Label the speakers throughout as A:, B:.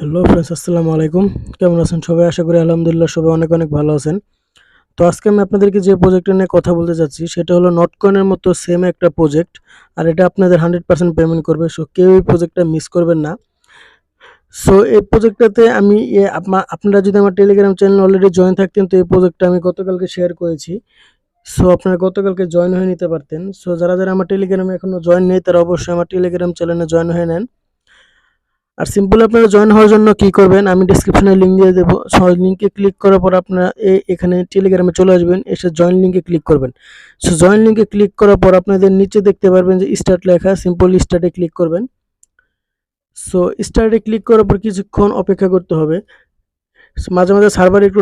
A: Hello friends, আসসালামু আলাইকুম। কেমন আছেন সবাই? আশা করি আলহামদুলিল্লাহ সবাই অনেক অনেক ভালো আছেন। তো আজকে আমি আপনাদেরকে যে প্রজেক্টটা নিয়ে কথা বলতে যাচ্ছি সেটা হলো নটকয়েনের মতো সেম একটা প্রজেক্ট। আর এটা আপনাদের 100% পেমেন্ট করবে। সো কেউ এই প্রজেক্টটা মিস করবেন না। সো এই প্রজেক্টটাতে আমি আপনারা যদি আমার টেলিগ্রাম চ্যানেল অলরেডি জয়েন থাকতেন, তো এই প্রজেক্টটা আমি গতকালকে শেয়ার করেছি। সো আপনারা গতকালকে জয়েন হয়ে নিতে পারতেন। সো যারা যারা আমার টেলিগ্রামে এখনো জয়েন নেই তারা অবশ্যই আমার টেলিগ্রাম চ্যানেলে জয়েন হয়ে নেন। আর সিম্পল আপনারা জয়েন হওয়ার জন্য কি করবেন, আমি ডেসক্রিপশনে লিঙ্ক দিয়ে দেবো। লিঙ্কে ক্লিক করার পর আপনারা এখানে টেলিগ্রামে চলে আসবেন, এসে জয়েন লিঙ্কে ক্লিক করবেন। সো জয়েন লিঙ্কে ক্লিক করার পর আপনাদের নিচে দেখতে পারবেন যে স্টার্ট লেখা, সিম্পল স্টার্টে ক্লিক করবেন। সো স্টার্টে ক্লিক করার পর কিছুক্ষণ অপেক্ষা করতে হবে। মাঝে মাঝে সার্ভার একটু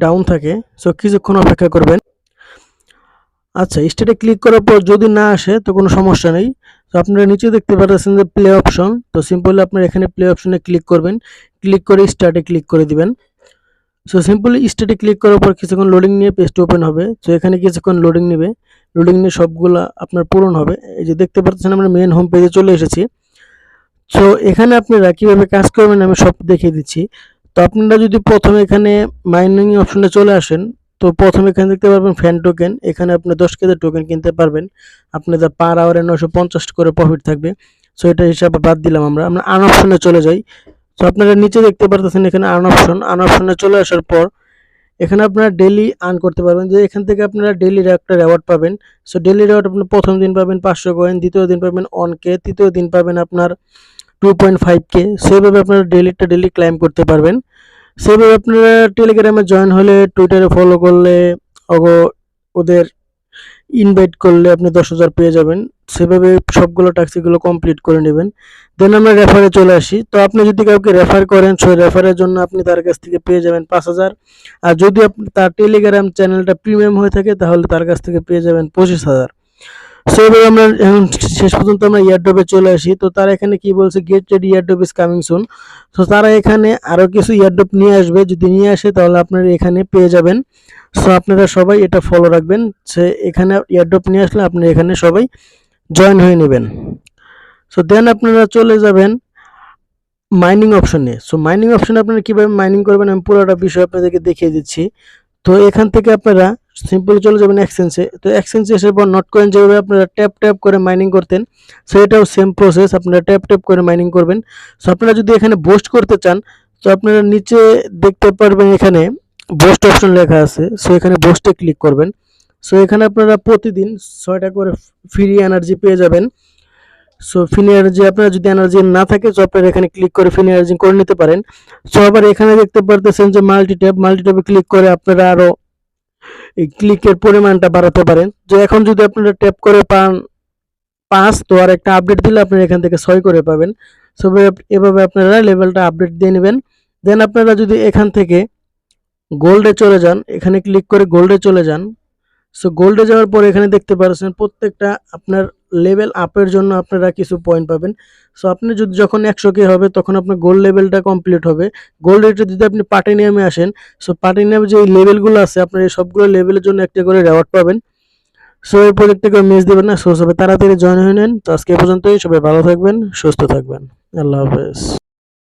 A: ডাউন থাকে, সো কিছুক্ষণ অপেক্ষা করবেন। আচ্ছা, স্টার্টে ক্লিক করার পর যদি না আসে তো কোনো সমস্যা নেই। তো আপনারা নিচে দেখতে পাচ্ছেন যে প্লে অপশন, তো সিম্পলি আপনারা এখানে প্লে অপশনে ক্লিক করবেন, ক্লিক করে স্টার্টে ক্লিক করে দিবেন। সো সিম্পলি স্টার্টে ক্লিক করার পর কিছুক্ষণ লোডিং নিয়ে পেজটি ওপেন হবে। তো এখানে কিছুক্ষণ লোডিং নেবে, লোডিং নিয়ে সবগুলা আপনার পূরণ হবে। এই যে দেখতে পাচ্ছেন আমরা মেন হোম পেজে চলে এসেছি। সো এখানে আপনারা কিভাবে কাজ করবেন আমি সব দেখিয়ে দিচ্ছি। তো আপনারা যদি প্রথমে এখানে মাইনিং অপশনে চলে আসেন, তো প্রথমে এখানে দেখতে পারবেন ফ্যান টোকেন, এখানে আপনি 10 কেজি টোকেন কিনতে পারবেন। আপনাদের পার আওয়ারে 950 করে প্রফিট থাকবে। সো এটা হিসাবে বাদ দিলাম। আমরা আর্ন অপশনে চলে যাই। তো আপনারা নিচে দেখতে পারতেছেন এখানে আর্ন অপশনে চলে আসার পর এখানে আপনারা ডেইলি আর্ন করতে পারবেন, যে এখান থেকে আপনারা ডেইলি একটা রেওয়ার্ড পাবেন। সো ডেইলি রেওয়ার্ড আপনি প্রথম দিন পাবেন 500 কয়েন, দ্বিতীয় দিন পাবেন 1K, তৃতীয় দিন পাবেন আপনার 2.5K। সেভাবে আপনারা ডেইলি ক্লাইম করতে পারবেন। সেভাবে আপনারা টেলিগ্রামে জয়েন হলে, টুইটারে ফলো করলে, ওদের ইনভাইট করলে আপনি 10,000 পেয়ে যাবেন। সেভাবে সবগুলো টাস্কগুলো কমপ্লিট করে নেবেন। দেন আমরা রেফারে চলে আসি। তো আপনি যদি কাউকে রেফার করেন, সেই রেফারের জন্য আপনি তার কাছ থেকে পেয়ে যাবেন 5,000। আর যদি তার টেলিগ্রাম চ্যানেলটা প্রিমিয়াম হয়ে থাকে তাহলে তার কাছ থেকে পেয়ে যাবেন 25,000। সো এবার আমরা এখন শেষ পর্যন্ত আমরা ইয়ারড্রপে চলে আসি। তো তারা এখানে কি বলছে, get ready airdrop is coming soon. তো তারা এখানে আরও কিছু ইয়ারড্রপ নিয়ে আসবে, যদি নিয়ে আসে তাহলে আপনারা এখানে পেয়ে যাবেন। সো আপনারা সবাই এটা ফলো রাখবেন, সে এখানে ইয়ারড্রপ নিয়ে আসলে আপনারা এখানে সবাই জয়েন হয়ে নেবেন। সো দেন আপনারা চলে যাবেন মাইনিং অপশনে। সো মাইনিং অপশনে আপনারা কীভাবে মাইনিং করবেন আমি পুরোটা বিষয় আপনাদেরকে দেখিয়ে দিচ্ছি। তো এখান থেকে আপনারা সিম্পলি চলে যাবেন এক্সচেঞ্জে। তো এক্সচেঞ্জে এসে পর নটকয়েন যেভাবে আপনারা ট্যাপ করে মাইনিং করতেন, সো এটাও সেম প্রসেস, আপনারা ট্যাপ করে মাইনিং করবেন। সো আপনারা যদি এখানে বুস্ট করতে চান, তো আপনারা নিচে দেখতে পারবেন এখানে বুস্ট অপশন লেখা আছে। সো এখানে বুস্টে ক্লিক করবেন। সো এখানে আপনারা প্রতিদিন 6টা করে ফ্রি এনার্জি পেয়ে যাবেন। সো ফ্রি এনার্জি আপনারা যদি এনার্জি না থাকে, তো আপনারা এখানে ক্লিক করে ফ্রি এনার্জি করে নিতে পারেন। সো আবার এখানে দেখতে পারতেছেন যে মাল্টিট্যাপে ক্লিক করে আপনারা আরও এই ক্লিকের পরিমাণটা বাড়াতে পারেন। যে এখন যদি আপনারা ট্যাপ করে পান 5, তো আর একটা আপডেট দিলে আপনারা এখান থেকে 6 করে পাবেন। সো এভাবে আপনারা লেভেলটা আপডেট দিয়ে নেবেন। দেন আপনারা যদি এখান থেকে গোল্ডে চলে যান, এখানে ক্লিক করে গোল্ডে চলে যান। সো গোল্ডে যাওয়ার পর এখানে দেখতে পাচ্ছেন প্রত্যেকটা আপনার লেভেল আপের জন্য আপনারা কিছু পয়েন্ট পাবেন। সো আপনি যদি যখন 100K হবে তখন আপনার গোল্ড লেভেলটা কমপ্লিট হবে। গোল্ড রেটে যদি আপনি প্লাটিনামে আসেন, সো প্লাটিনামে যে লেভেলগুলো আছে আপনার এই সবগুলো লেভেলের জন্য একটা করে রেওয়ার্ড পাবেন। সো এই প্রজেক্টটাকে মিস দেবেন না। সো সবাই তাড়াতাড়ি জয়েন হয়ে নেন। তো আজকে এ পর্যন্তই। সবাই ভালো থাকবেন, সুস্থ থাকবেন। আল্লাহ হাফেজ।